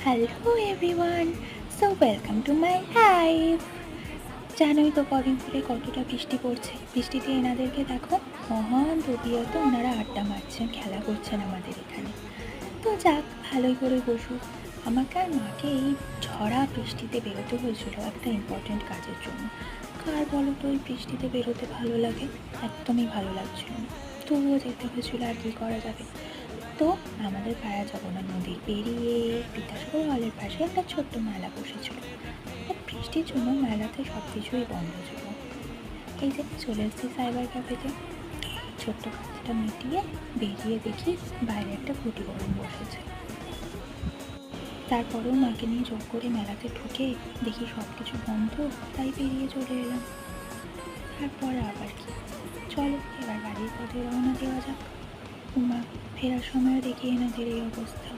Hello everyone, so welcome to my life. জানোই তো কদিন ধরে কতটা বৃষ্টি পড়ছে। বৃষ্টিতে এনাদেরকে দেখো মহান তবিয়ত ওনারা আড্ডা মারছেন, খেলা করছেন আমাদের এখানে। তো যাক, ভালোই করে বসুক। আমাকে আর মাকে এই ঝড়া বৃষ্টিতে বেরোতে হয়েছিল একটা ইম্পর্টেন্ট কাজের জন্য। কার বলো তো ওই বৃষ্টিতে বেরোতে ভালো লাগে? একদমই ভালো লাগছিল না, তবুও যেতে হয়েছিল, আর কী করা যাবে। তো আমাদের পাড়া জগন্নাথ নদী পেরিয়ে বিদ্যাসাগর হলের পাশে একটা ছোট্ট মেলা বসেছিল। বৃষ্টির জন্য মেলাতে সব কিছুই বন্ধ ছিল। এই যে চলে এসেছি সাইবার ক্যাফেতে, ছোট্ট কাজটা মিটিয়ে বেরিয়ে দেখি বাইরে একটা ঘুটি গরম বসেছে। তারপরেও মাকে নিয়ে জোর করে মেলাতে ঢুকে দেখি সব কিছু বন্ধ, তাই বেরিয়ে চলে এলাম। তারপরে আবার কি, চলো এবার বাড়ির পথে রওনা দেওয়া যাক। মা ফেরার সময়ও দেখি এনাদের এই অবস্থা।